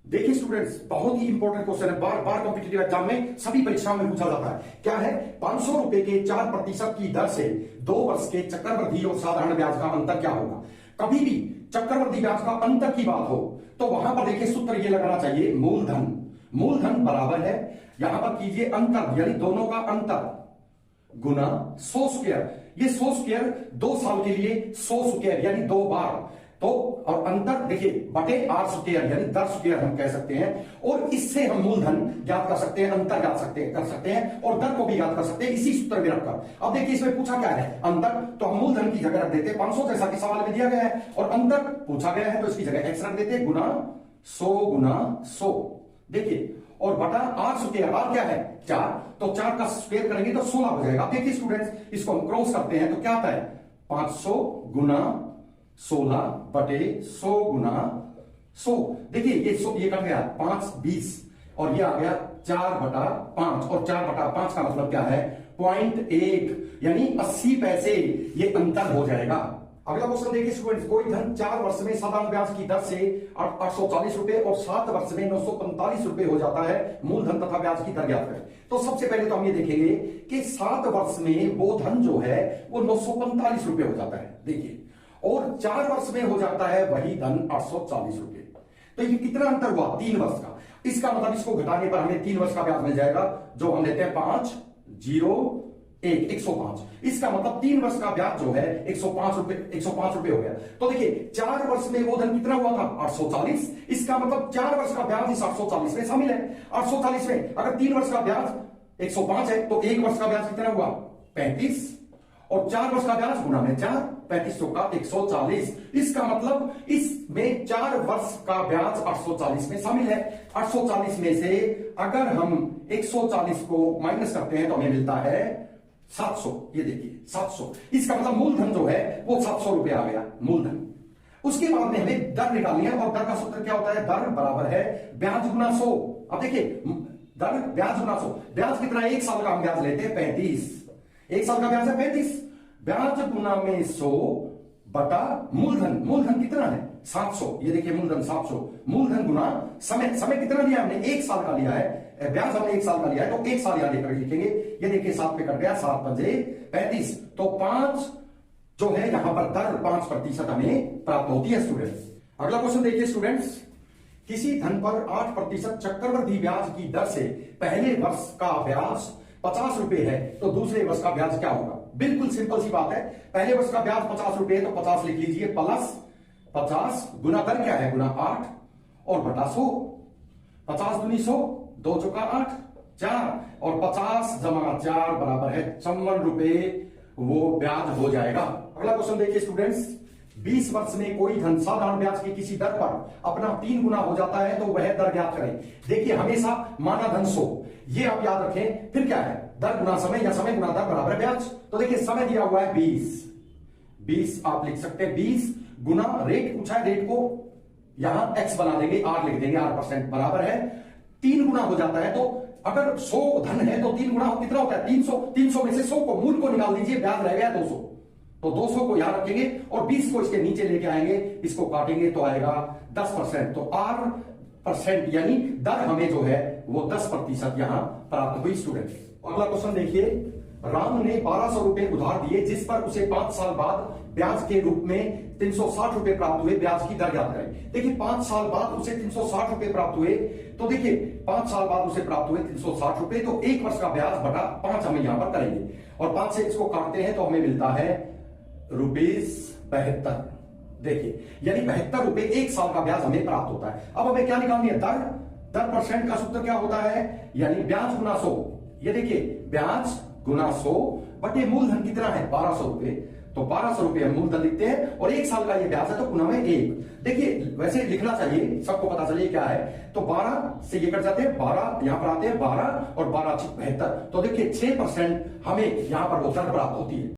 देखिए स्टूडेंट्स, बहुत ही important question है, बार बार कॉम्पिटिटिव एग्जाम में सभी परीक्षाओं में पूछा जाता है। क्या है? 500 रुपए के 4% की दर से 2 वर्ष के चक्रवृद्धि और साधारण ब्याज का अंतर क्या होगा। कभी भी चक्रवृद्धि ब्याज का अंतर की बात हो तो वहां पर देखिए सूत्र ये लगाना चाहिए, मूलधन। मूलधन बराबर है, यहां पर कीजिए अंतर, यानी दोनों का अंतर गुना 100 स्क्वायर। ये 100 स्क्वायर 2 साल के लिए 100 स्क्वायर यानी 2 बार, तो और अंतर देखिए बटे r स्क्वायर यानी 10 स्क्वायर हम कह सकते हैं। और इससे हम मूलधन ज्ञात कर सकते हैं, अंतर ज्ञात कर सकते हैं और दर को भी ज्ञात कर सकते हैं इसी सूत्र में रखकर। अब देखिए इसमें पूछा क्या है, अंतर, तो हम मूलधन की जगह रख देते हैं 500 जैसा कि सवाल में दिया गया है, और अंतर पूछा गया है तो इसकी जगह x रख देते हैं गुना 100 देखिए, और बटा r स्क्वायर, r क्या है 4, तो 4 का स्क्वायर करेंगे तो 16 हो जाएगा। देखिए स्टूडेंट्स, इसको हम क्रॉस करते हैं तो क्या आता है 500 गुना 16 बटे 100 गुना 100। देखिए ये कट गया 5 20 और ये आ गया 4/5, और 4/5 का मतलब क्या है 0.1 यानी 80 पैसे ये अंतर हो जाएगा। अगला क्वेश्चन देखिए स्टूडेंट्स, कोई धन 4 वर्ष में साधारण ब्याज की दर से 840 रुपए और 7 वर्ष में 945 रुपए हो जाता है, मूलधन तथा ब्याज की दर ज्ञात करें। तो सबसे पहले तो हम ये देखेंगे कि 7 वर्ष में वो धन जो है वो 945 रुपए हो जाता है, देखिए, और 4 वर्ष में हो जाता है वही धन 840 रुपए। तो ये कितना अंतर हुआ 3 वर्ष का। इसका मतलब इसको घटाने पर हमें 3 वर्ष का ब्याज मिल जाएगा, जो हम लेते हैं 5 0 1 105। इसका मतलब 3 वर्ष का ब्याज जो है 105 रुपए हो गया। तो देखिए 4 वर्ष में वो धन कितना हुआ था 840, इसका मतलब 4 वर्ष का ब्याज इस 840 में शामिल है। 840 में अगर 3 वर्ष का ब्याज 105 है तो 1 वर्ष का ब्याज कितना हुआ 35, और 4 वर्ष का ब्याज गुना में 4, 35 का 140। इसका मतलब इसमें 4 वर्ष का ब्याज 840 में शामिल है। 840 में से अगर हम 140 को माइनस करते हैं तो हमें मिलता है 700। ये देखिए 700, इसका मतलब मूलधन जो है वो 700 रुपए आ गया मूलधन। उसके बाद में हमें दर निकालनी है, और दर का सूत्र क्या होता है, दर बराबर है ब्याज गुना 100। अब देखिए दर ब्याज गुना 100, ब्याज कितना है 1 साल का हम ब्याज लेते हैं 35, 1 साल का ब्याज है 35, ब्याज गुना में 100 बटा मूलधन, मूलधन कितना है 700। ये देखिए मूलधन 700, मूलधन गुना समय, समय कितना लिया हमने 1 साल का लिया है, ब्याज हमने 1 साल का लिया है तो 1 साल यहां लेकर लिखेंगे। ये देखिए 7 पे कट गया, 7 पंजे 35, तो 5 जो है यहां पर दर 5% हमें प्राप्त होती है स्टूडेंट्स। अगला क्वेश्चन देखिए स्टूडेंट्स, किसी धन पर 8% चक्रवृद्धि ब्याज की दर से पहले वर्ष का ब्याज 50 रुपए है तो दूसरे वर्ष का ब्याज क्या होगा। बिल्कुल सिंपल सी बात है, पहले वर्ष का ब्याज 50 रुपए है तो 50 लिख लीजिए, प्लस 50 गुना दर क्या है गुना 8 और बटा 100, 50 दूनी 100, 2 चौका 8 4, और 50 जमा 4 बराबर है 54 रुपए वो ब्याज हो जाएगा। अगला क्वेश्चन देखिए स्टूडेंट्स, 20 वर्ष में कोई धन साधारण ब्याज की किसी दर पर अपना 3 गुना हो जाता है तो वह दर ज्ञात करें। देखिए हमेशा माना धन 100, ये आप याद रखें, फिर क्या है दर गुना समय या समय गुना दर बराबर ब्याज। तो देखिए समय दिया हुआ है 20 आप लिख सकते हैं 20 गुना रेट पूछा है, रेट को यहां x बना देंगे, r लिख देंगे, r% बराबर है 3 गुना हो जाता है। तो अगर 100 धन है तो 3 गुना कितना होता है 300, 300 में से 100 को मूल को निकाल दीजिए, ब्याज रह गया 200, तो 200 को यहां रखेंगे और 20 को इसके नीचे लेके आएंगे, इसको काटेंगे तो आएगा 10%, तो r% यानी दर हमें जो है वो 10% यहां प्राप्त हुई स्टूडेंट। अगला क्वेश्चन देखिए, राम ने 1200 रुपए उधार दिए जिस पर उसे 5 साल बाद ब्याज के रूप में 360 रुपए प्राप्त हुए, ब्याज की दर ज्ञात करें। देखिए 5 साल बाद उसे 360 रुपए प्राप्त हुए, तो देखिए 5 साल बाद उसे प्राप्त हुए 360 रुपए, तो 1 वर्ष का ब्याज बटा 5 हम यहां पर करेंगे, और 5 से इसको काटते हैं तो हमें मिलता है ₹72। देखिए यानी 72 रुपए 1 साल का ब्याज हमें प्राप्त होता है। अब हमें क्या निकालनी है दर, दर % का सूत्र क्या होता है, यानी ब्याज गुना 100। ये देखिए ब्याज गुना 100 बटे मूलधन कितना है 1200 रुपए, तो 1200 रुपए हम मूलधन लिखते हैं, और 1 साल का ये ब्याज है तो गुना में 1। देखिए वैसे लिखना चाहिए, सबको पता चलिए क्या है, तो 12 से ये कट जाते हैं, 12 यहां पर आते हैं 12 और 12 72, तो देखिए 6% हमें यहां पर वो दर प्राप्त होती है।